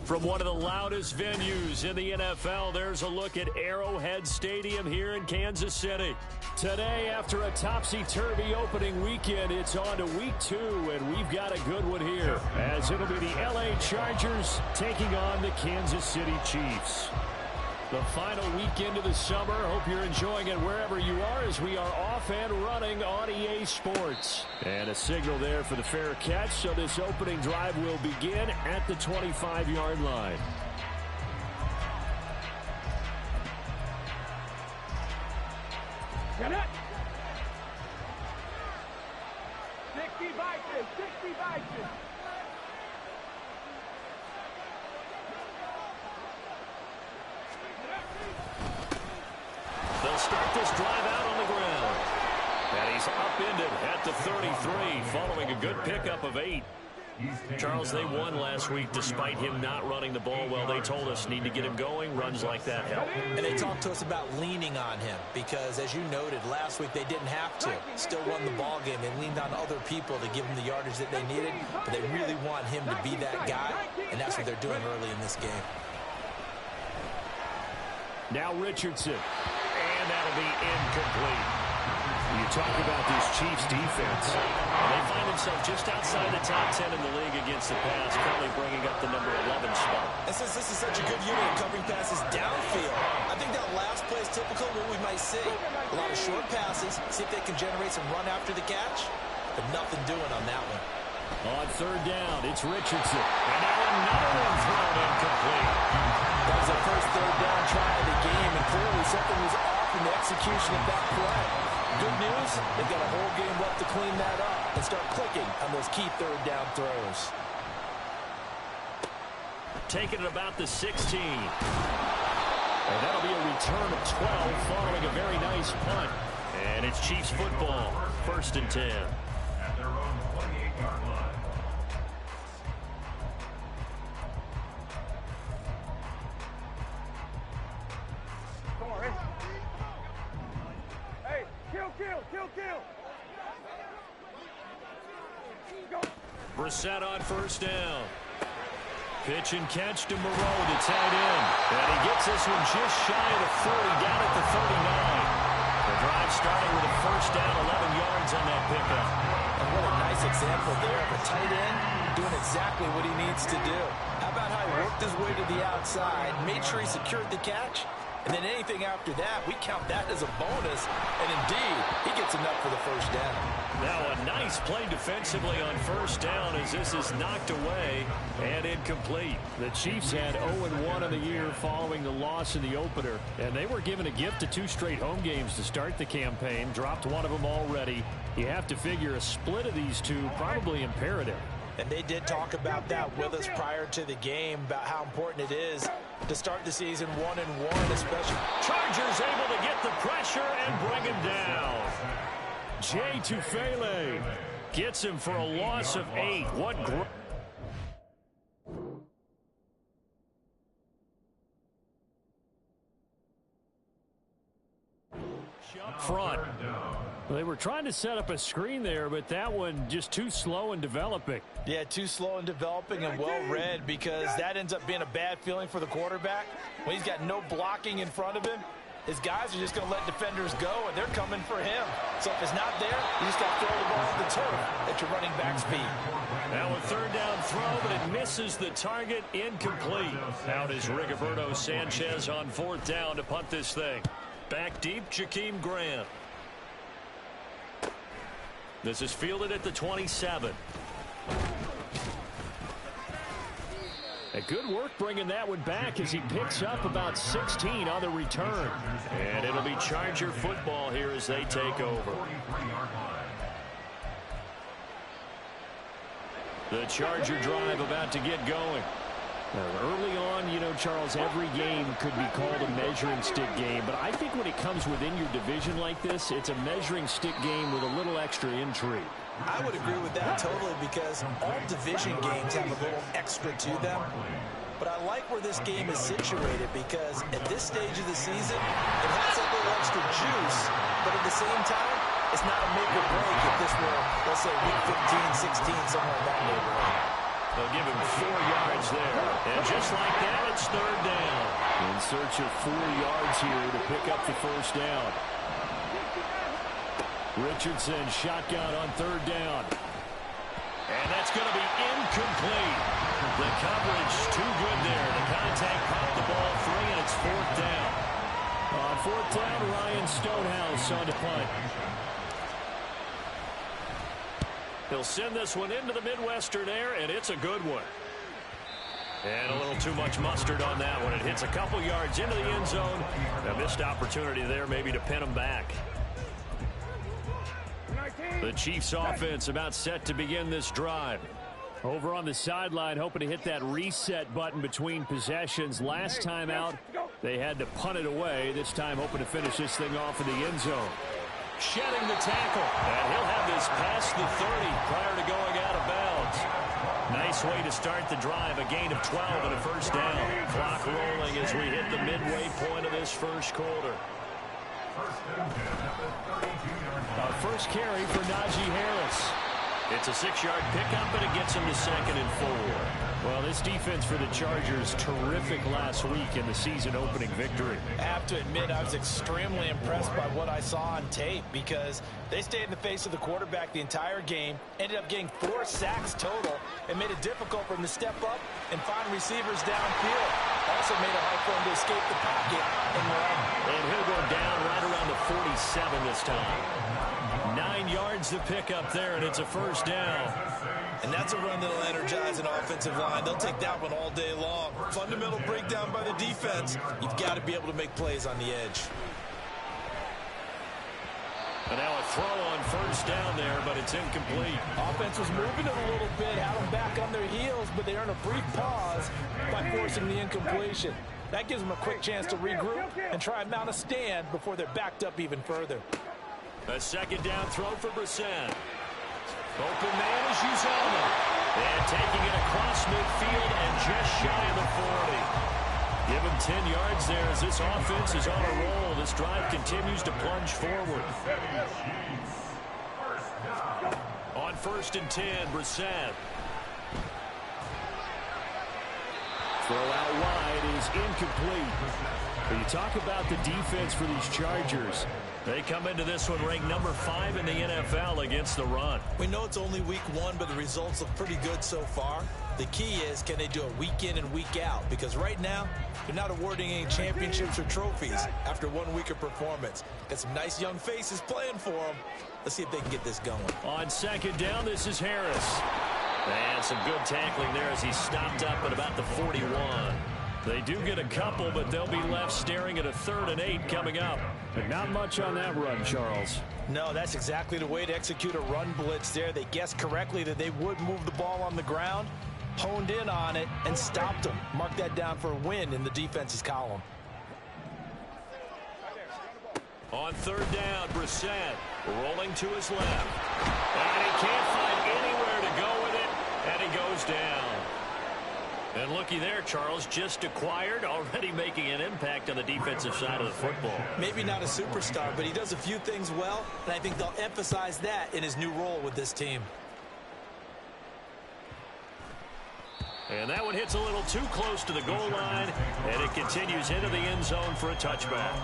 From one of the loudest venues in the NFL, there's a look at Arrowhead Stadium here in Kansas City. Today, after a topsy-turvy opening weekend, it's on to week 2, and we've got a good one here, as it'll be the LA Chargers taking on the Kansas City Chiefs. The final weekend of the summer. Hope you're enjoying it wherever you are as we are off and running on EA Sports. And a signal there for the fair catch, so this opening drive will begin at the 25-yard line. Get it! 60 Vikings, 60 Vikings. They'll start this drive out on the ground. And he's upended at the 33 following a good pickup of 8. Charles, they won last week despite him not running the ball well. They told us need to get him going. Runs like that help. And they talked to us about leaning on him because, as you noted, last week they didn't have to. Still won the ball game. They leaned on other people to give them the yardage that they needed, but they really want him to be that guy, and that's what they're doing early in this game. Now Richardson. And that'll be incomplete. You talk about this Chiefs defense. They find themselves just outside the top 10 in the league against the pass, currently bringing up the number 11 spot. And since this is such a good unit of covering passes downfield, I think that last play is typical of what we might see. A lot of short passes, see if they can generate some run after the catch, but nothing doing on that one. On third down, it's Richardson. And now another one thrown incomplete. That was the first third down try of the game, and clearly something was off in the execution of that play. Good news, they've got a whole game left to clean that up and start clicking on those key third down throws. Taking it about the 16. And that'll be a return of 12 following a very nice punt. And it's Chiefs football, 1st and 10. At their own 28-yard line. Brissett on first down. Pitch and catch to Moreau, the tight end. And he gets this one just shy of the 40, down at the 39. The drive starting with a first down, 11 yards on that pickup. And what a nice example there of a tight end doing exactly what he needs to do. How about how he worked his way to the outside, made sure he secured the catch, and then anything after that, we count that as a bonus. And indeed, he gets enough for the first down. Now a nice play defensively on first down as this is knocked away and incomplete. The Chiefs had 0-1 in the year following the loss in the opener. And they were given a gift of 2 straight home games to start the campaign. Dropped one of them already. You have to figure a split of these two probably imperative. And they did talk about that with us prior to the game, about how important it is to start the season 1-1, especially. Chargers able to get the pressure and bring him down. Jay Tufele gets him for a loss of 8. What great. Up front. They were trying to set up a screen there, but that one just too slow in developing. Yeah, too slow in developing and well read, because that ends up being a bad feeling for the quarterback. When he's got no blocking in front of him, his guys are just going to let defenders go, and they're coming for him. So if it's not there, you just got to throw the ball at the turf at your running back's feet. Now a third down throw, but it misses the target, incomplete. Out is Rigoberto Sanchez on 4th down to punt this thing. Back deep, Jakeem Grant. This is fielded at the 27. A good work bringing that one back as he picks up about 16 on the return. And it'll be Charger football here as they take over. The Charger drive about to get going. Early on, you know, Charles, every game could be called a measuring stick game. But I think when it comes within your division like this, it's a measuring stick game with a little extra intrigue. I would agree with that totally, because all division games have a little extra to them. But I like where this game is situated, because at this stage of the season, it has a little extra juice. But at the same time, it's not a make or break if this were, let's say, week 15, 16, somewhere in that neighborhood. They'll give him 4 yards there. And just like that, it's third down. In search of 4 yards here to pick up the first down. Richardson shotgun on third down. And that's going to be incomplete. The coverage too good there. The contact popped the ball free, and it's fourth down. On fourth down, Ryan Stonehouse on to punt. He'll send this one into the Midwestern air, and it's a good one. And a little too much mustard on that one. It hits a couple yards into the end zone. A missed opportunity there maybe to pin him back. The Chiefs offense about set to begin this drive. Over on the sideline, hoping to hit that reset button between possessions. Last time out, they had to punt it away. This time, hoping to finish this thing off in the end zone. Shedding the tackle. And he'll have this past the 30 prior to going out of bounds. Nice way to start the drive. A gain of 12 and a first down. Clock rolling as we hit the midway point of this first quarter. Our first carry for Najee Harris. It's a 6-yard pickup, and it gets him to second and 4. Well, this defense for the Chargers, terrific last week in the season-opening victory. I have to admit, I was extremely impressed by what I saw on tape because they stayed in the face of the quarterback the entire game, ended up getting 4 sacks total, and made it difficult for him to step up and find receivers downfield. Also made it hard for him to escape the pocket and run. And he'll go down right around the 47 this time. 9 yards to pick up there, and it's a first down. And that's a run that'll energize an offensive line. They'll take that one all day long. Fundamental breakdown by the defense. You've got to be able to make plays on the edge. And now a throw on first down there, but it's incomplete. Offense was moving it a little bit, had them back on their heels, but they earn a brief pause by forcing the incompletion. That gives them a quick chance to regroup and try and mount a stand before they're backed up even further. A second down throw for Brissett. Open man is Uzomah. And taking it across midfield and just shy of the 40. Give him 10 yards there as this offense is on a roll. This drive continues to plunge forward. On first and 10, Brissett. Throw out wide is incomplete. But you talk about the defense for these Chargers. They come into this one ranked number 5 in the NFL against the run. We know it's only week 1, but the results look pretty good so far. The key is, can they do it week in and week out? Because right now, they're not awarding any championships or trophies after 1 week of performance. Got some nice young faces playing for them. Let's see if they can get this going. On second down, this is Harris. And some good tackling there as he stopped up at about the 41. They do get a couple, but they'll be left staring at a 3rd and 8 coming up. But not much on that run, Charles. No, that's exactly the way to execute a run blitz there. They guessed correctly that they would move the ball on the ground, honed in on it, and stopped them. Mark that down for a win in the defense's column. On third down, Brissett rolling to his left. And he can't find anywhere to go with it, and he goes down. And looky there, Charles, just acquired, already making an impact on the defensive side of the football. Maybe not a superstar, but he does a few things well, and I think they'll emphasize that in his new role with this team. And that one hits a little too close to the goal line, and it continues into the end zone for a touchback.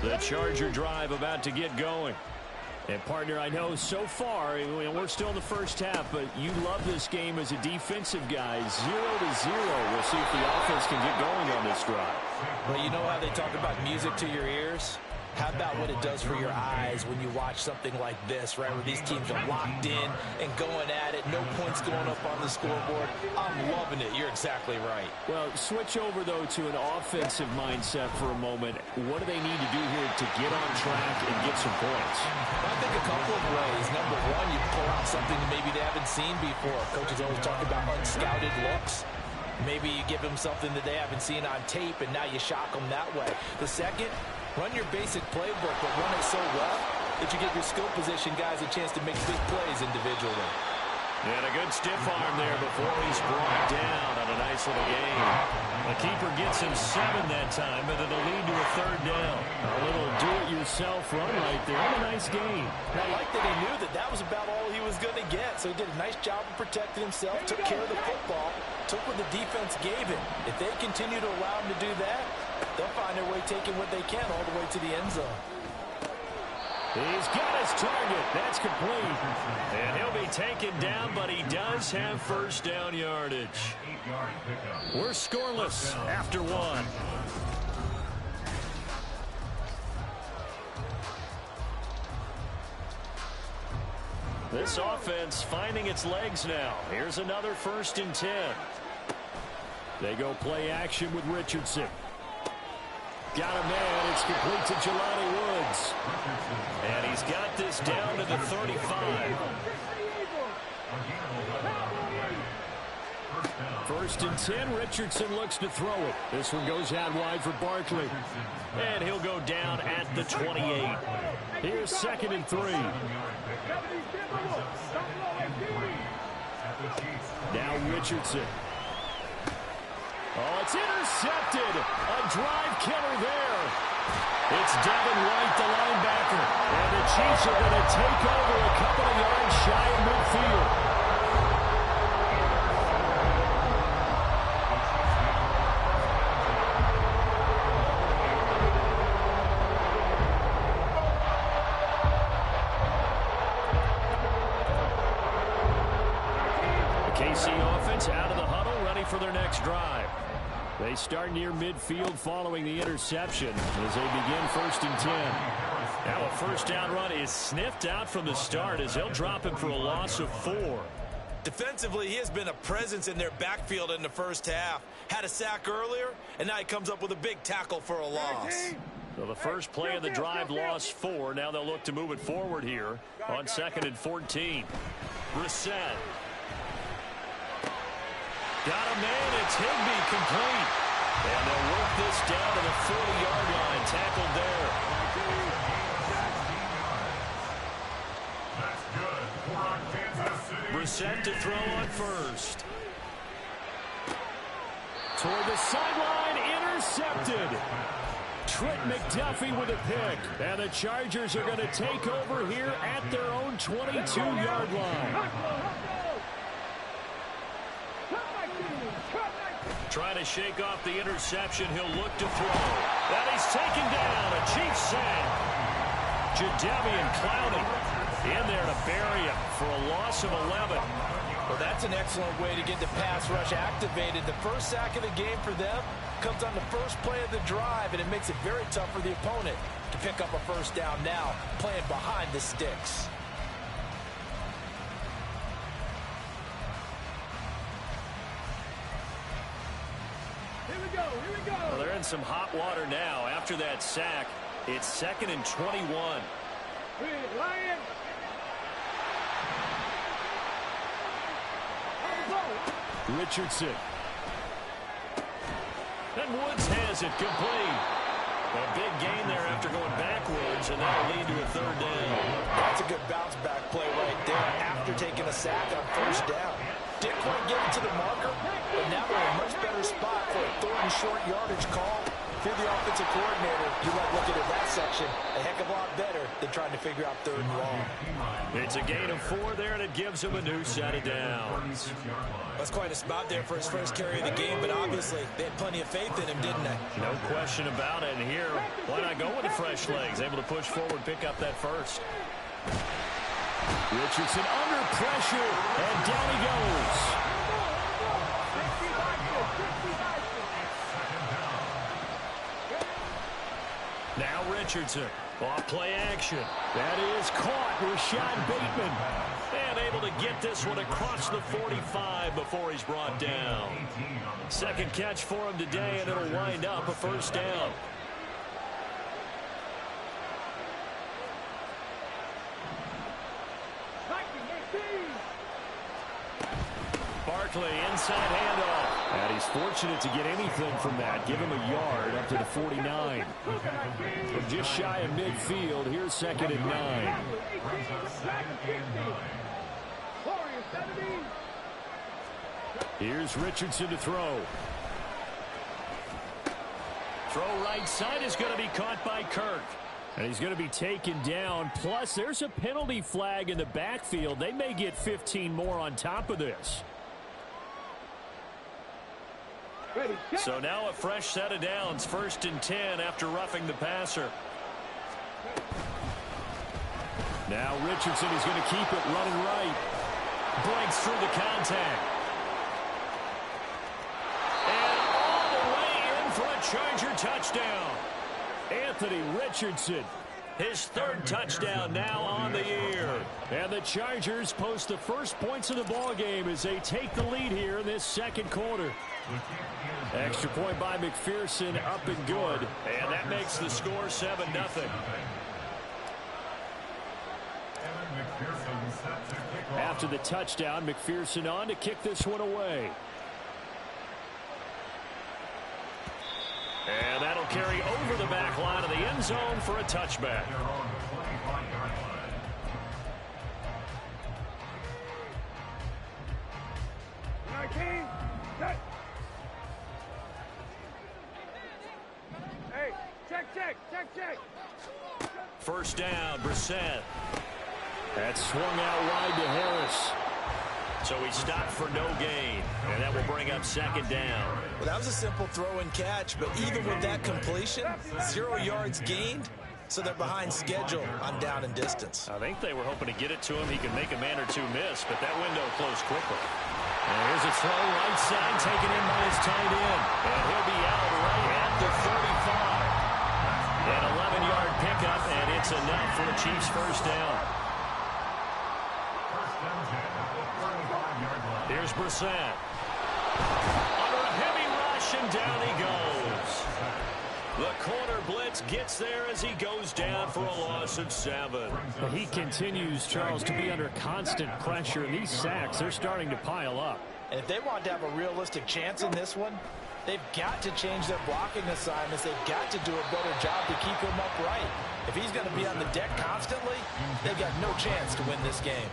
The Charger drive about to get going. And, partner, I know so far, we're still in the first half, but you love this game as a defensive guy. 0-0. We'll see if the offense can get going on this drive. Well, you know how they talk about music to your ears? How about what it does for your eyes when you watch something like this, right, where these teams are locked in and going at it, no points going up on the scoreboard? I'm loving it. You're exactly right. Well, switch over, though, to an offensive mindset for a moment. What do they need to do here to get on track and get some points? Well, I think a couple of ways. Number one, you pull out something that maybe they haven't seen before. Coaches always talk about unscouted looks. Maybe you give them something that they haven't seen on tape, and now you shock them that way. The second, run your basic playbook, but run it so well that you give your skill position guys a chance to make big plays individually. And a good stiff arm there before he's brought down on a nice little gain. The keeper gets him 7 that time, but it'll lead to a third down. A little do-it-yourself run right there. And a nice gain. I like that he knew that that was about all he was going to get. So he did a nice job of protecting himself, took care of the football, took what the defense gave him. If they continue to allow him to do that, they'll find their way taking what they can all the way to the end zone. He's got his target. That's complete. And he'll be taken down, but he does have first down yardage. We're scoreless after 1. This offense finding its legs now. Here's another 1st and 10. They go play action with Richardson. Got a man. It's complete to Jelani Woods. And he's got this down to the 35. 1st and 10. Richardson looks to throw it. This one goes out wide for Barkley. And he'll go down at the 28. Here's 2nd and 3. Now Richardson. Oh, it's intercepted. A drive killer there. It's Devin White, the linebacker. And the Chiefs are going to take over a couple of yards shy of midfield. The KC offense out of the huddle, ready for their next drive. They start near midfield following the interception as they begin 1st and 10. Now a first down run is sniffed out from the start as they'll drop him for a loss of 4. Defensively, he has been a presence in their backfield in the first half. Had a sack earlier, and now he comes up with a big tackle for a loss. So the first play of the drive lost 4. Now they'll look to move it forward here on 2nd and 14. Brissett. Got a man. It's Higbee complete. And they'll work this down to the 40-yard line. Tackled there. Brissett to throw on first. Toward the sideline. Intercepted. Trent McDuffie with a pick. And the Chargers are going to take over here at their own 22-yard line. Trying to shake off the interception. He'll look to throw. And he's taken down. A Chiefs sack. Jadeveon Clowney in there to bury him for a loss of 11. Well, that's an excellent way to get the pass rush activated. The first sack of the game for them comes on the first play of the drive, and it makes it very tough for the opponent to pick up a first down now, playing behind the sticks. Well, they're in some hot water now. After that sack, it's 2nd and 21. Richardson. And Woods has it complete. A big gain there after going backwards, and that'll lead to a 3rd down. That's a good bounce back play right there after taking a sack on first down. Didn't quite get it to the marker, but now they're in a much better spot for a 3rd and short yardage call. If you're the offensive coordinator, you like looking at that section a heck of a lot better than trying to figure out 3rd and long. It's a gain of 4 there, and it gives him a new set of downs. That's quite a spot there for his first carry of the game, but obviously they had plenty of faith in him, didn't they? No question about it. And here, why not go with the fresh legs? Able to push forward, pick up that first. Richardson under pressure, and down he goes. Now Richardson, off play action. That is caught, Rashad Bateman. And able to get this one across the 45 before he's brought down. 2nd catch for him today, and it'll wind up a first down. Barkley, inside handoff. And he's fortunate to get anything from that. Give him a yard up to the 49. From just shy of midfield, here's 2nd and 9. Here's Richardson to throw. Throw right side is going to be caught by Kirk. And he's going to be taken down. Plus, there's a penalty flag in the backfield. They may get 15 more on top of this. So now a fresh set of downs. 1st and 10 after roughing the passer. Now Richardson is going to keep it running right. Breaks through the contact. And all the way in for a Charger touchdown. Anthony Richardson, his 3rd touchdown now on the year. And the Chargers post the first points of the ball game as they take the lead here in this 2nd quarter. Extra point by McPherson, up and good. And that makes the score 7-0. After the touchdown, McPherson on to kick this one away. And that'll carry over the back line of the end zone for a touchback. Hey, check. First down, Brissett. That swung out wide to Harris. So he stopped for no gain, and that will bring up 2nd down. Well, that was a simple throw and catch, but even with that completion, 0 yards gained, so they're behind schedule on down and distance. I think they were hoping to get it to him. He could make a man or two miss, but that window closed quickly. And here's a throw right side taken in by his tight end. And he'll be out right at the 35. An 11-yard pickup, and it's enough for the Chiefs' first down. Here's Brissett. Under a heavy rush, and down he goes. The corner blitz gets there as he goes down for a loss of 7. He continues, Charles, to be under constant pressure. These sacks, they're starting to pile up. And if they want to have a realistic chance in this one, they've got to change their blocking assignments. They've got to do a better job to keep him upright. If he's going to be on the deck constantly, they've got no chance to win this game.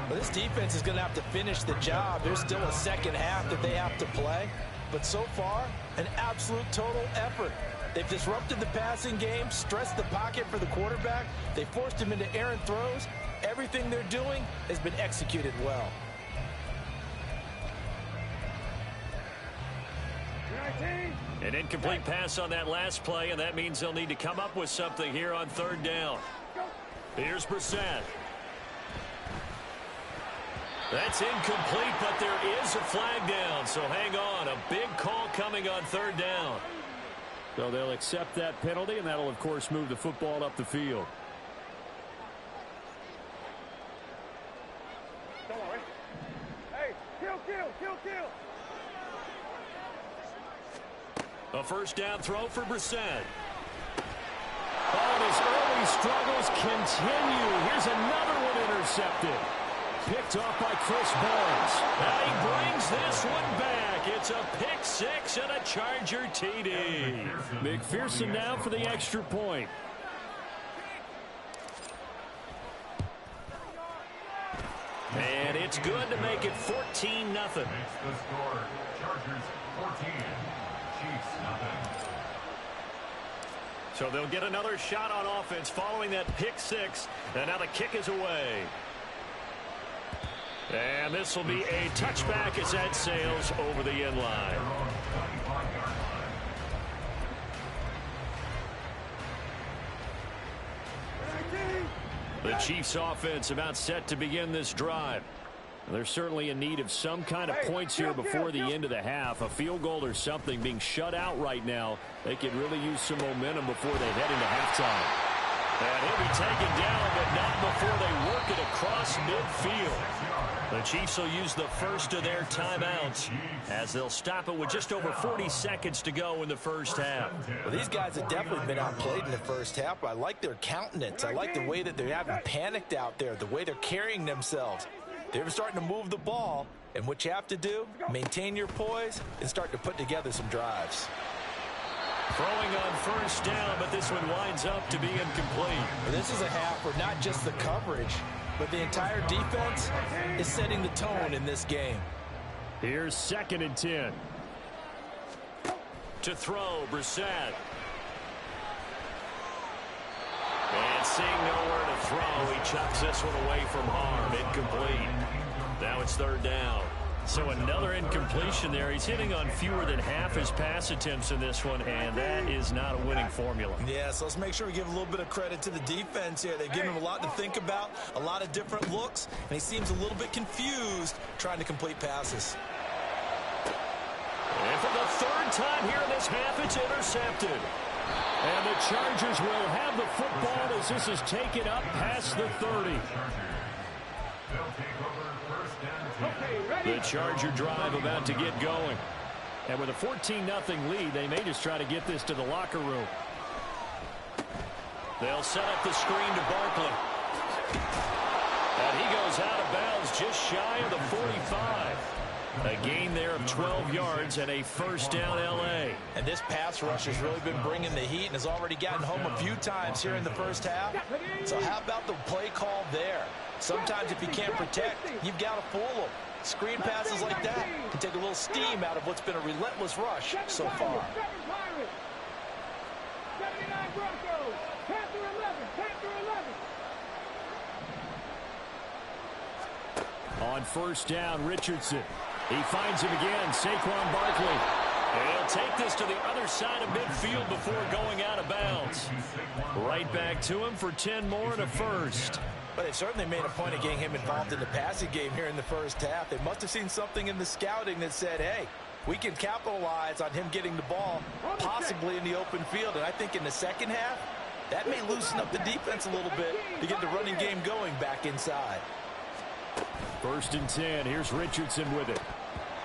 Well, this defense is going to have to finish the job. There's still a 2nd half that they have to play. But so far, an absolute total effort. They've disrupted the passing game, stressed the pocket for the quarterback. They forced him into errant throws. Everything they're doing has been executed well. An incomplete pass on that last play, and that means they'll need to come up with something here on 3rd down. Here's Brissett. That's incomplete, but there is a flag down, so hang on. A big call coming on 3rd down. So they'll accept that penalty, and that'll, of course, move the football up the field. Don't worry. Hey, kill. A first down throw for Brissett. Oh, and his early struggles continue. Here's another one intercepted. Picked off by Chris Barnes. Now he brings this one back. It's a pick 6 and a Charger TD. McPherson now for the extra point. And it's good to make it 14-0. Makes the score Chargers 14, Chiefs nothing. So they'll get another shot on offense following that pick 6. And now the kick is away. And this will be a touchback as that sails over the end line. The Chiefs offense about set to begin this drive. They're certainly in need of some kind of points here before the end of the half. A field goal or something being shut out right now. They could really use some momentum before they head into halftime. And he'll be taken down, but not before they work it across midfield. The Chiefs will use the first of their timeouts as they'll stop it with just over 40 seconds to go in the first half. Well, these guys have definitely been outplayed in the first half, but I like their countenance. I like the way that they haven't panicked out there, the way they're carrying themselves. They're starting to move the ball, and what you have to do, maintain your poise and start to put together some drives. Throwing on first down, but this one winds up to be incomplete. This is a half where not just the coverage, but the entire defense is setting the tone in this game. Here's 2nd and 10. To throw, Brissett. And seeing nowhere to throw, he chucks this one away from harm. Incomplete. Now it's 3rd down. So another incompletion there. He's hitting on fewer than half his pass attempts in this one, and that is not a winning formula. Yeah, so let's make sure we give a little bit of credit to the defense here. They've given him a lot to think about, a lot of different looks, and he seems a little bit confused trying to complete passes. And for the 3rd time here in this half, it's intercepted. And the Chargers will have the football as this is taken up past the 30. The Charger drive about to get going. And with a 14-0 lead, they may just try to get this to the locker room. They'll set up the screen to Barkley. And he goes out of bounds just shy of the 45. A gain there of 12 yards and a 1st down L.A. And this pass rush has really been bringing the heat and has already gotten home a few times here in the first half. So how about the play call there? Sometimes if you can't protect, you've got to fool them. Screen passes like that can take a little steam out of what's been a relentless rush so far. On 1st down, Richardson. He finds him again, Saquon Barkley. And he'll take this to the other side of midfield before going out of bounds. Right back to him for 10 more and a 1st. But they certainly made a point of getting him involved in the passing game here in the first half. They must have seen something in the scouting that said, hey, we can capitalize on him getting the ball, possibly in the open field. And I think in the second half, that may loosen up the defense a little bit to get the running game going back inside. 1st and 10. Here's Richardson with it.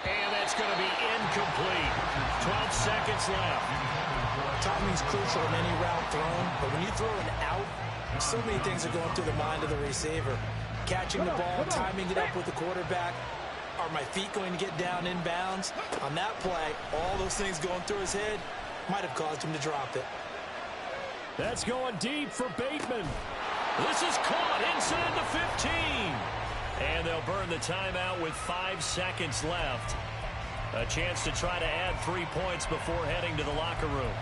And that's going to be incomplete. 12 seconds left. Timing's crucial in any route thrown, but when you throw an out, so many things are going through the mind of the receiver. Catching the ball, timing it up with the quarterback. Are my feet going to get down in bounds? On that play, all those things going through his head might have caused him to drop it. That's going deep for Bateman. This is caught inside the 15. And they'll burn the timeout with 5 seconds left. A chance to try to add 3 points before heading to the locker room.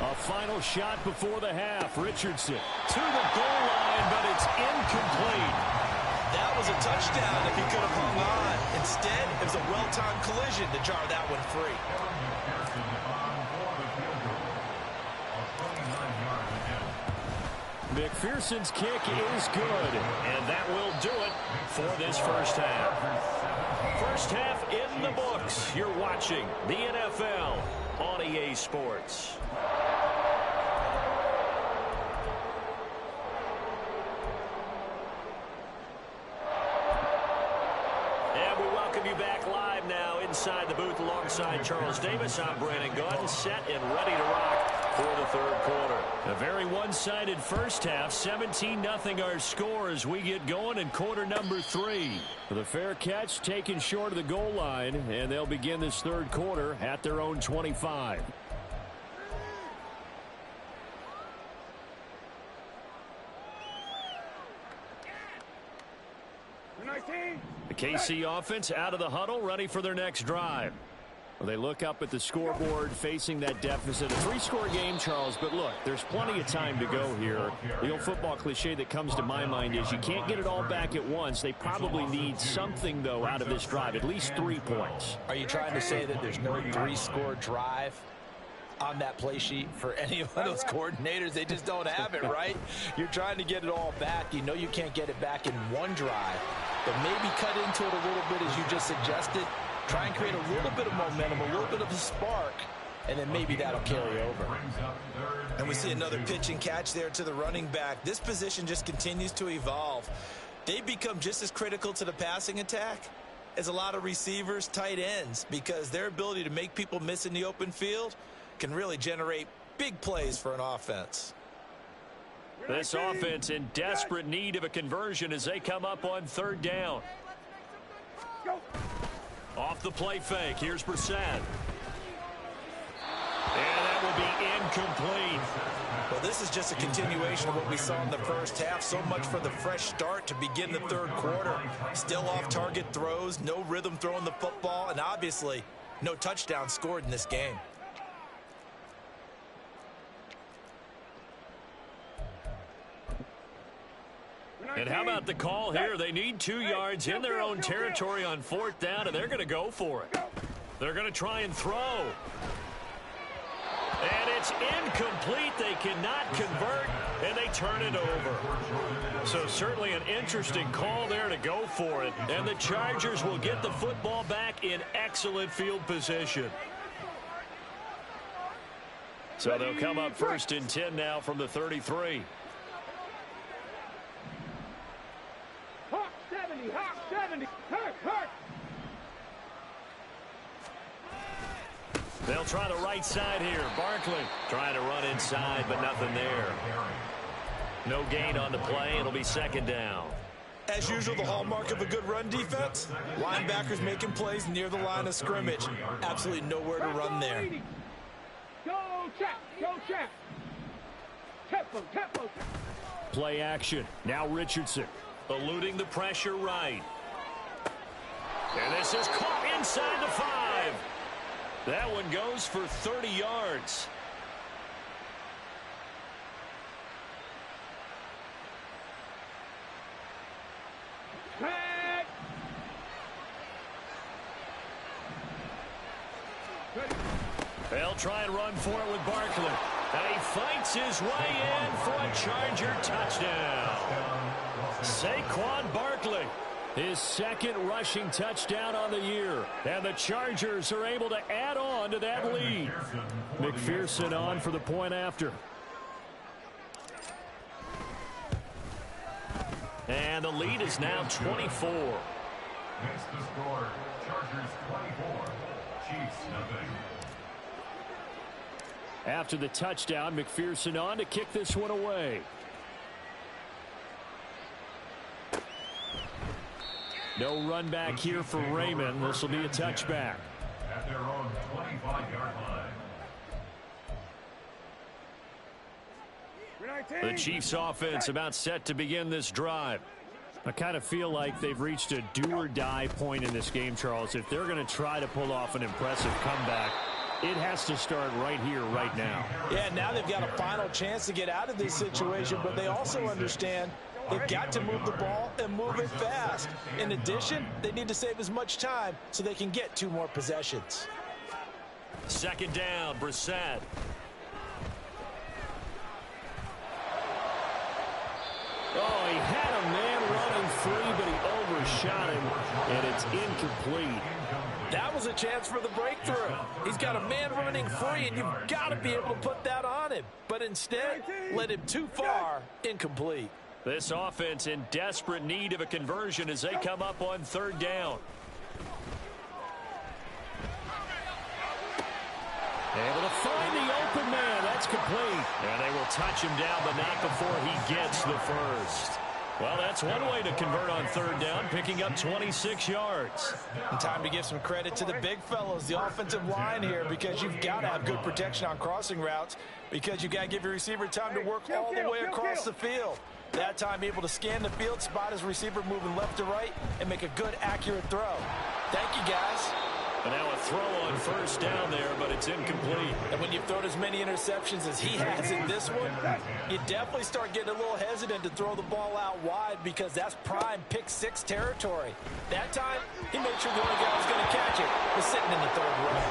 A final shot before the half. Richardson to the goal line, but it's incomplete. That was a touchdown if he could have hung on. Instead, it was a well-timed collision to jar that one free. McPherson's kick is good, and that will do it for this first half. First half in the books. You're watching the NFL on EA Sports. And we welcome you back live now inside the booth alongside Charles Davis. I'm Brandon Gaudin, set and ready to rock for the third quarter. A very one-sided first half. 17-0 our score as we get going in quarter number 3. The fair catch taken short of the goal line, and they'll begin this third quarter at their own 25. The KC offense out of the huddle, ready for their next drive. Well, they look up at the scoreboard facing that deficit. A 3-score game, Charles, but look, there's plenty of time to go here. The old football cliche that comes to my mind is you can't get it all back at once. They probably need something, though, out of this drive, at least 3 points. Are you trying to say that there's no 3-score drive on that play sheet for any of those coordinators? They just don't have it, right? You're trying to get it all back. You know you can't get it back in one drive, but maybe cut into it a little bit as you just suggested. Try and create a little bit of momentum, a little bit of a spark, and then maybe that'll carry over. And we see another pitch and catch there to the running back. This position just continues to evolve. they become just as critical to the passing attack as a lot of receivers, tight ends, because their ability to make people miss in the open field can really generate big plays for an offense. This offense in desperate need of a conversion as they come up on third down. Off the play fake. Here's Brissett. And that will be incomplete. Well, this is just a continuation of what we saw in the first half. So much for the fresh start to begin the third quarter. Still off-target throws, no rhythm throwing the football, and obviously no touchdown scored in this game. And how about the call here? They need 2 yards in their own territory on fourth down, and they're going to go for it. They're going to try and throw. And it's incomplete. They cannot convert, and they turn it over. So certainly an interesting call there to go for it. And the Chargers will get the football back in excellent field position. So they'll come up first and 10 now from the 33. Hawk 70, Hawk 70. Hurt, hurt. They'll try the right side here. Barkley trying to run inside, but nothing there. No gain on the play. It'll be second down. As usual, the hallmark of a good run defense, linebackers making plays near the line of scrimmage. Absolutely nowhere to run there. Go check, go check. Tempo, tempo. Play action. Now Richardson eluding the pressure right. And this is caught inside the 5. That one goes for 30 yards. Head. They'll try and run for it with Barkley. And he fights his way in for a Charger touchdown. Saquon Barkley, his second rushing touchdown on the year. And the Chargers are able to add on to that lead. McPherson on for the point after. And the lead is now 24. Next to score, Chargers 24, Chiefs nothing. After the touchdown, McPherson on to kick this one away. No run back here for Raymond. This will be a touchback. At their own 25-yard line. The Chiefs offense about set to begin this drive. I kind of feel like they've reached a do-or-die point in this game, Charles. If they're going to try to pull off an impressive comeback, it has to start right here, right now. Yeah, now they've got a final chance to get out of this situation, but they also understand they've got to move the ball and move it fast. In addition, they need to save as much time so they can get 2 more possessions. Second down, Brissett. Oh, he had a man running free, but he overshot him, and it's incomplete. That was a chance for the breakthrough. He's got a man running free, and you've got to be able to put that on him. But instead, led him too far, incomplete. This offense in desperate need of a conversion as they come up on third down. Able to find the open man. That's complete. And they will touch him down, but not before he gets the first. Well, that's one way to convert on third down, picking up 26 yards. And time to give some credit to the big fellows, the offensive line here, because you've got to have good protection on crossing routes, because you've got to give your receiver time to work all the way across the field. That time able to scan the field, spot his receiver moving left to right, and make a good, accurate throw. Thank you, guys. And now a throw on first down there, but it's incomplete. And when you've thrown as many interceptions as he has in this one, you definitely start getting a little hesitant to throw the ball out wide, because that's prime pick 6 territory. That time, he made sure the only guy who was going to catch it was sitting in the third row.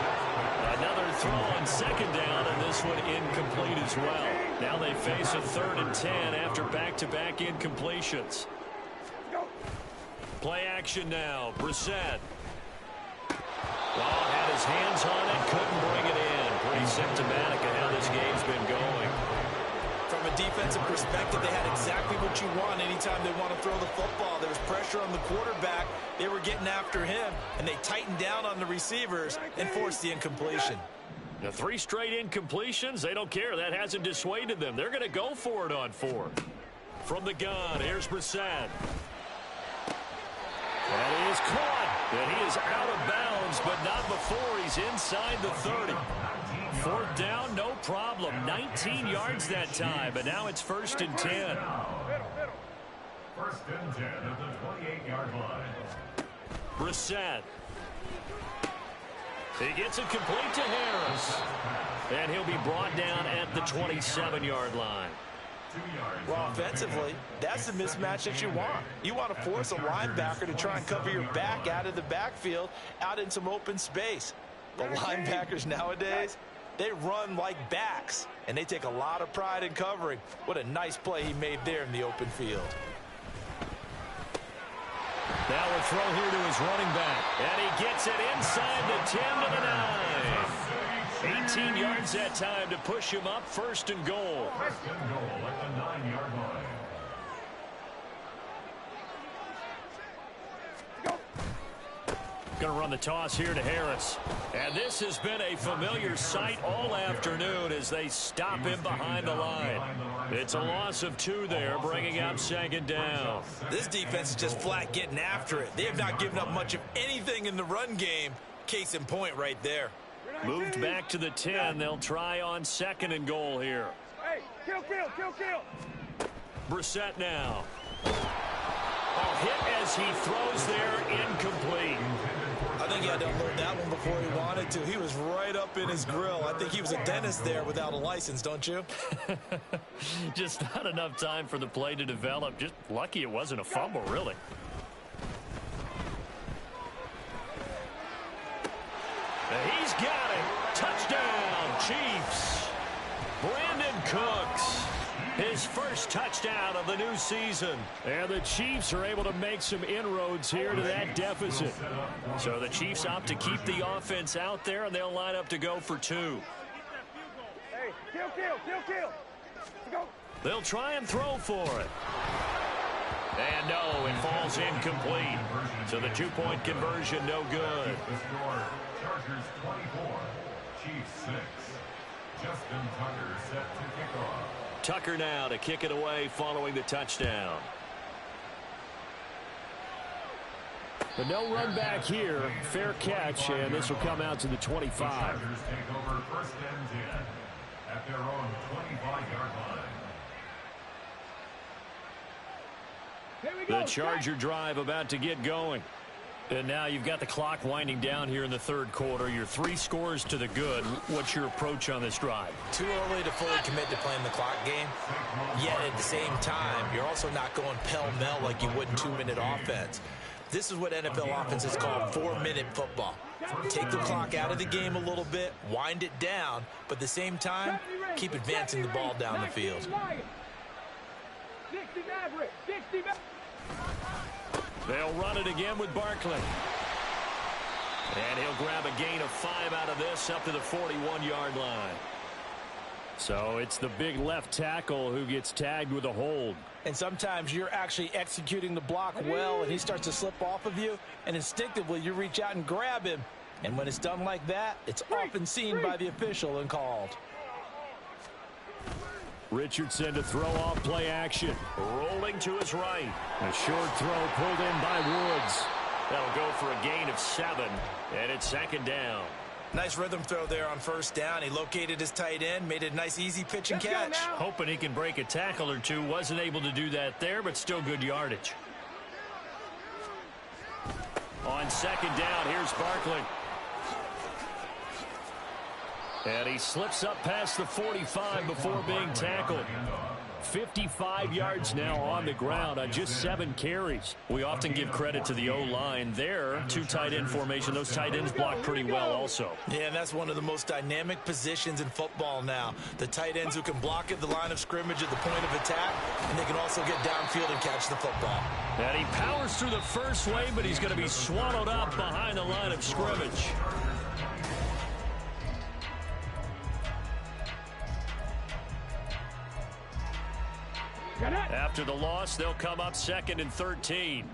Another throw on second down, and this one incomplete as well. Now they face a 3rd and 10 after back-to-back incompletions. Play action now. Brissett. Well, had his hands on it, couldn't bring it in. Pretty symptomatic of how this game's been going. From a defense defensive perspective, they had exactly what you want anytime they want to throw the football. There was pressure on the quarterback. They were getting after him, and they tightened down on the receivers and forced the incompletion. The 3 straight incompletions, they don't care. That hasn't dissuaded them. They're going to go for it on 4. From the gun, here's Brissett. And he is caught. And he is out of bounds, but not before he's inside the 30. 4th down, no problem. 19 yards that time, but now it's 1st and 10. 1st and 10 at the 28-yard line. Brissett. He gets it complete to Harris. And he'll be brought down at the 27-yard line. Well, offensively, that's the mismatch that you want. You want to force a linebacker to try and cover your back out of the backfield, out in some open space. But linebackers nowadays, they run like backs, and they take a lot of pride in covering. What a nice play he made there in the open field. Now a throw here to his running back. And he gets it inside the 10 to the 9. 18 yards that time to push him up. 1st and goal. 1st and goal at the 9-yard line. Going to run the toss here to Harris. And this has been a familiar sight all afternoon as they stop him behind the line. It's a loss of 2 there, bringing up 2nd down. This defense is just flat getting after it. They have not given up much of anything in the run game. Case in point right there. Moved back to the 10. They'll try on 2nd and goal here. Hey, kill. Brissett now. Oh, hit as he throws there, incomplete. I think he had to unload that one before he wanted to. He was right up in his grill. I think he was a dentist there without a license, don't you? Just not enough time for the play to develop. Just lucky it wasn't a fumble, really. He's got it. Touchdown, Chiefs. Brandon Cooks. His first touchdown of the new season. And the Chiefs are able to make some inroads here to that deficit. So the Chiefs opt to keep the offense out there, and they'll line up to go for 2. Hey, kill. Go. They'll try and throw for it. And no, it falls incomplete. So the 2-point conversion, no good. The score, Chargers 24, Chiefs 6. Justin Tucker set to kick off. Tucker now to kick it away following the touchdown. But no run back here. Fair catch, and this will come out to the 25. The Chargers take over 1st and 10 at their own 25-yard line. The Charger drive about to get going. And now you've got the clock winding down here in the 3rd quarter. You're 3 scores to the good. What's your approach on this drive? Too early to fully commit to playing the clock game. Yet at the same time, you're also not going pell-mell like you would in 2-minute offense. This is what NFL offenses call 4-minute football. Take the clock out of the game a little bit, wind it down, but at the same time, keep advancing the ball down the field. 60 Maverick. They'll run it again with Barkley. And he'll grab a gain of 5 out of this up to the 41-yard line. So it's the big left tackle who gets tagged with a hold. And sometimes you're actually executing the block well, and he starts to slip off of you, and instinctively you reach out and grab him. And when it's done like that, it's often seen by the official and called. Richardson to throw off play action. Rolling to his right. A short throw pulled in by Woods. That'll go for a gain of 7, and it's 2nd down. Nice rhythm throw there on 1st down. He located his tight end, made a nice easy pitch and catch. Hoping he can break a tackle or two. Wasn't able to do that there, but still good yardage. On 2nd down, here's Barkley. And he slips up past the 45 before being tackled. 55 yards now on the ground on just 7 carries. We often give credit to the O-line there. 2 tight end formation. Those tight ends block pretty well also. Yeah, and that's one of the most dynamic positions in football now. The tight ends who can block at the line of scrimmage at the point of attack, and they can also get downfield and catch the football. And he powers through the first wave, but he's going to be swallowed up behind the line of scrimmage. After the loss, they'll come up 2nd and 13.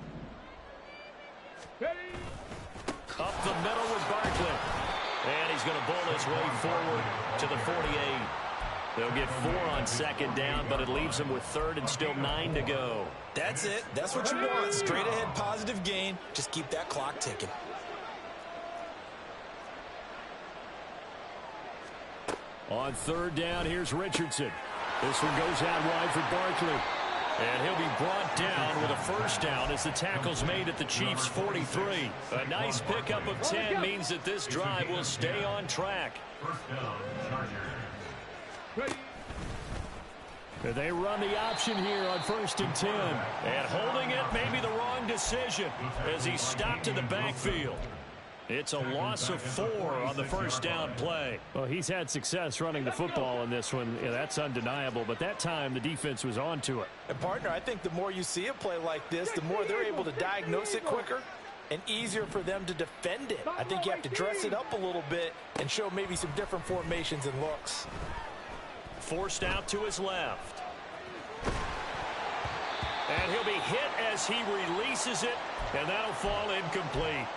Up the middle with Barkley. And he's going to bull his way forward to the 48. They'll get 4 on 2nd down, but it leaves them with 3rd and still 9 to go. That's it. That's what you want. Straight ahead positive gain. Just keep that clock ticking. On 3rd down, here's Richardson. This one goes out wide for Barkley. And he'll be brought down with a 1st down as the tackle's made at the Chiefs' 43. A nice pickup of 10 means that this drive will stay on track. 1st down, Chargers. They run the option here on 1st and 10. And holding it may be the wrong decision as he stopped in the backfield. It's a loss of 4 on the 1st down play. Well, he's had success running the football in this one. Yeah, that's undeniable. But that time, the defense was on to it. And, partner, I think the more you see a play like this, the more they're able to diagnose it quicker and easier for them to defend it. I think you have to dress it up a little bit and show maybe some different formations and looks. Forced out to his left. And he'll be hit as he releases it, and that'll fall incomplete.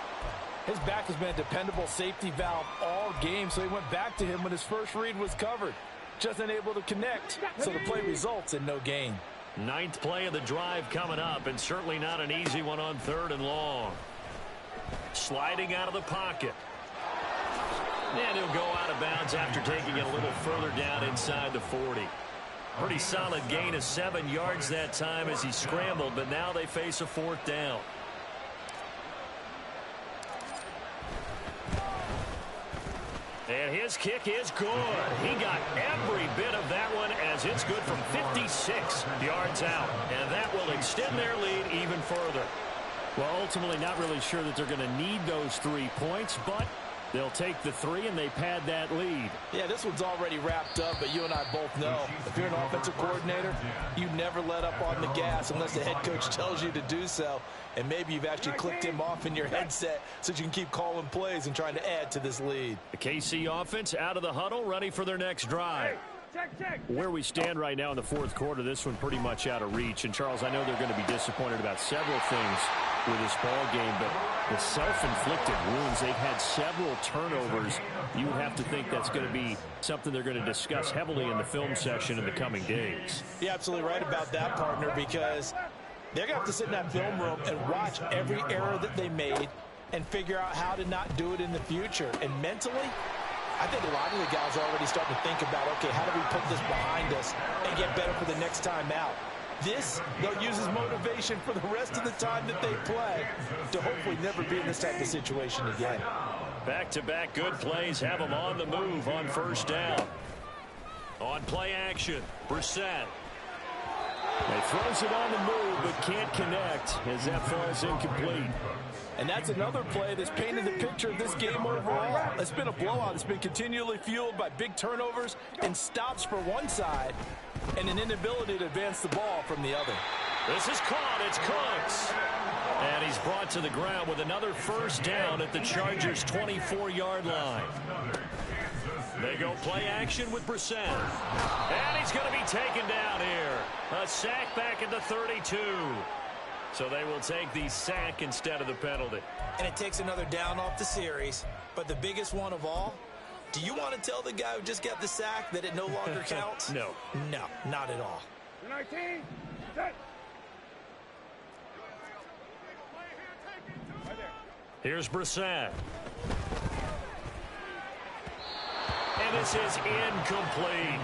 His back has been a dependable safety valve all game, so he went back to him when his first read was covered. Just unable to connect, so the play results in no gain. 9th play of the drive coming up, and certainly not an easy one on 3rd and long. Sliding out of the pocket. And he'll go out of bounds after taking it a little further down inside the 40. Pretty solid gain of 7 yards that time as he scrambled, but now they face a 4th down. And his kick is good. He got every bit of that one as it's good from 56 yards out. And that will extend their lead even further. Well, ultimately not really sure that they're going to need those 3 points, but they'll take the 3 and they pad that lead. Yeah, this one's already wrapped up, but you and I both know if you're an offensive coordinator, you never let up on the gas unless the head coach tells you to do so. And maybe you've actually clicked him off in your headset so you can keep calling plays and trying to add to this lead. The KC offense out of the huddle, ready for their next drive. Where we stand right now in the 4th quarter, this one pretty much out of reach. And, Charles, I know they're going to be disappointed about several things with this ball game, but the self-inflicted wounds, they've had several turnovers. You would have to think that's going to be something they're going to discuss heavily in the film session in the coming days. You're absolutely right about that, partner, because they're going to have to sit in that film room and watch every error that they made and figure out how to not do it in the future. And mentally, I think a lot of the guys are already starting to think about, okay, how do we put this behind us and get better for the next time out? This, they'll use as motivation for the rest of the time that they play to hopefully never be in this type of situation again. Back-to-back good plays have them on the move on 1st down. On play action, Brissett. He throws it on the move but can't connect as that falls incomplete. And that's another play that's painted the picture of this game overall. It's been a blowout. It's been continually fueled by big turnovers and stops for one side and an inability to advance the ball from the other. This is caught. It's Cooks. And he's brought to the ground with another 1st down at the Chargers' 24-yard line. They go play action with Brissett. And he's going to be taken down here. A sack back at the 32. So they will take the sack instead of the penalty. And it takes another down off the series. But the biggest one of all, do you want to tell the guy who just got the sack that it no longer counts? No. No, not at all. 19, set. Here's Brissett. And this is incomplete.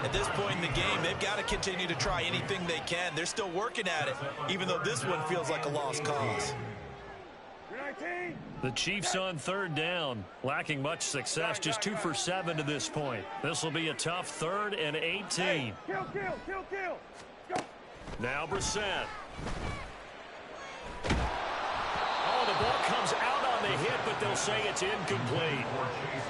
At this point in the game, they've got to continue to try anything they can. They're still working at it, even though this one feels like a lost cause. The Chiefs on 3rd down, lacking much success, just 2 for 7 to this point. This will be a tough 3rd and 18. Hey, kill. Go. Now Brissett. Oh, the ball comes out on the hit, but they'll say it's incomplete.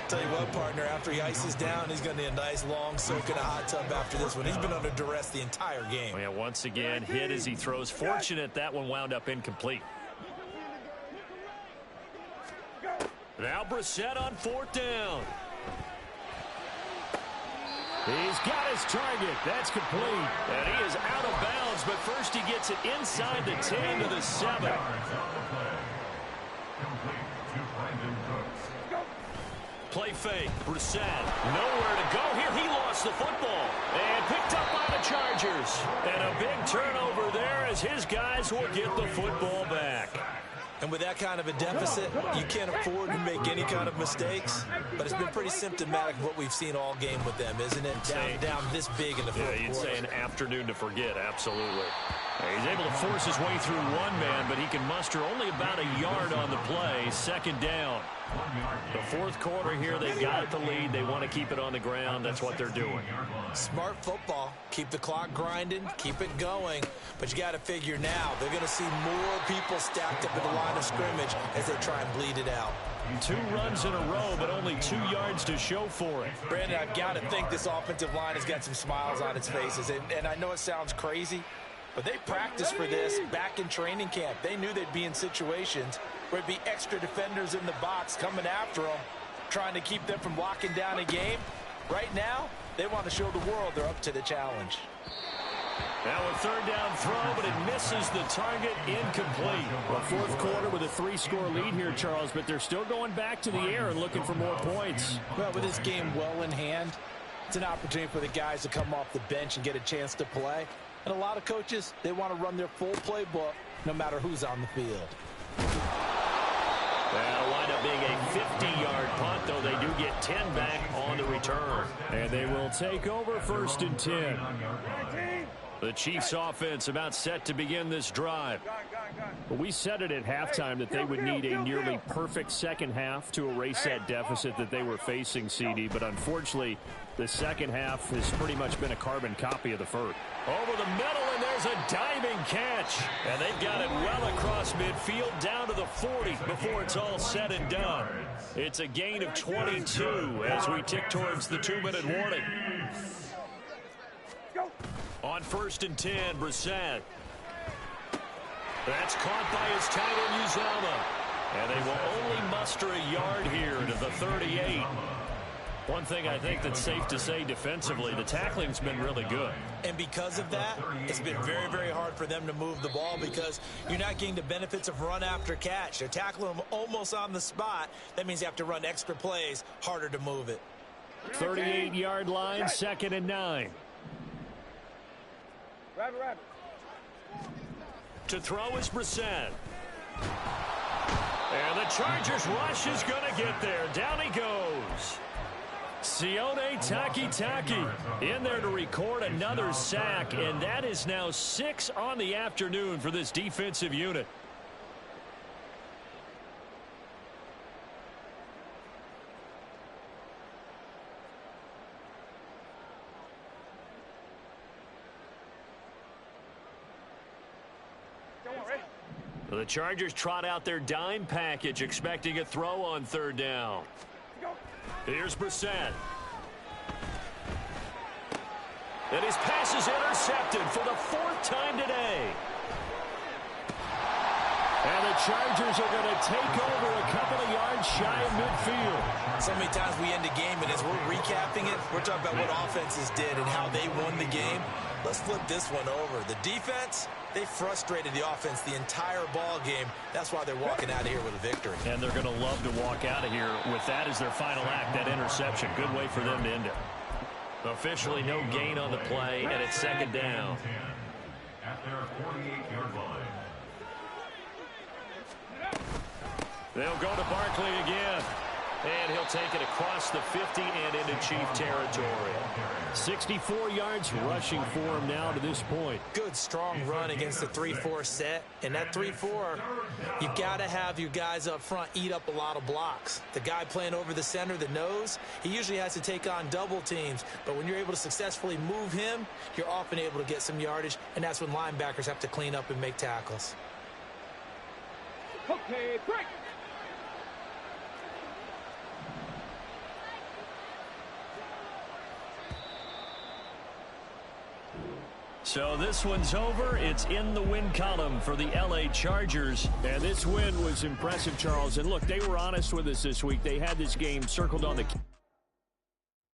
Tell you what, partner, after he ices down, he's going to need a nice long soak in a hot tub after this one. He's been under duress the entire game. Yeah, once again, hit as he throws. Fortunate that one wound up incomplete. Now Brissett on 4th down. He's got his target. That's complete. And he is out of bounds, but first he gets it inside the 10 to the 7. Play fake. Brissett. Nowhere to go here. He lost the football. And picked up by the Chargers. And a big turnover there as his guys will get the football back. And with that kind of a deficit, you can't afford to make any kind of mistakes. But it's been pretty symptomatic of what we've seen all game with them, isn't it? Down this big in the fourth quarter. Yeah, you'd say an afternoon to forget, absolutely. He's able to force his way through one man, but he can muster only about a yard on the play. Second down. The fourth quarter here, they got the lead. They want to keep it on the ground. That's what they're doing. Smart football. Keep the clock grinding. Keep it going. But you got to figure now, they're going to see more people stacked up at the line of scrimmage as they try and bleed it out. 2 runs in a row, but only 2 yards to show for it. Brandon, I've got to think this offensive line has got some smiles on its faces. And I know it sounds crazy, but they practiced for this back in training camp. They knew they'd be in situations where it'd be extra defenders in the box coming after them, trying to keep them from locking down a game. Right now, they want to show the world they're up to the challenge. Now a third down throw, but it misses the target, incomplete. Well, fourth quarter with a 3-score lead here, Charles, but they're still going back to the air and looking for more points. Well, with this game well in hand, it's an opportunity for the guys to come off the bench and get a chance to play. And a lot of coaches, they want to run their full playbook no matter who's on the field. That'll wind up being a 50-yard punt, though they do get 10 back on the return. And they will take over 1st and 10. The Chiefs offense about set to begin this drive. But we said it at halftime that they would need a nearly perfect second half to erase that deficit that they were facing, CD. But unfortunately, the second half has pretty much been a carbon copy of the first. Over the middle, and there's a diving catch. And they've got it well across midfield down to the 40 before it's all said and done. It's a gain of 22 as we tick towards the 2-minute warning. On 1st and 10, Brissett. That's caught by his tight end, Uzama. And they will only muster a yard here to the 38. One thing I think that's safe to say defensively, the tackling's been really good. And because of that, it's been very, very hard for them to move the ball because you're not getting the benefits of run after catch. They're tackling them almost on the spot. That means you have to run extra plays, harder to move it. 38-yard line, 2nd and 9. Rabbit. To throw is Brissett. And the Chargers rush is going to get there. Down he goes. Sione Takitaki in there to record another sack, and that is now 6 on the afternoon for this defensive unit. The Chargers trot out their dime package, expecting a throw on 3rd down. Here's Brissett. And his pass is intercepted for the 4th time today. And the Chargers are going to take over a couple of yards shy of midfield. So many times we end the game, and as we're recapping it, we're talking about what offenses did and how they won the game. Let's flip this one over. The defense, they frustrated the offense the entire ball game. That's why they're walking out of here with a victory. And they're going to love to walk out of here with that as their final act, that interception. Good way for them to end it. Officially no gain on the play, and it's 2nd down. At their 48-yard line. They'll go to Barkley again. And he'll take it across the 50 and into Chief territory. 64 yards rushing for him now to this point. Good, strong run against the 3-4 set. And that 3-4, you got to have your guys up front eat up a lot of blocks. The guy playing over the center, the nose, he usually has to take on double teams. But when you're able to successfully move him, you're often able to get some yardage. And that's when linebackers have to clean up and make tackles. Okay, break. So this one's over. It's in the win column for the LA Chargers. And this win was impressive, Charles. And look, they were honest with us this week. They had this game circled on the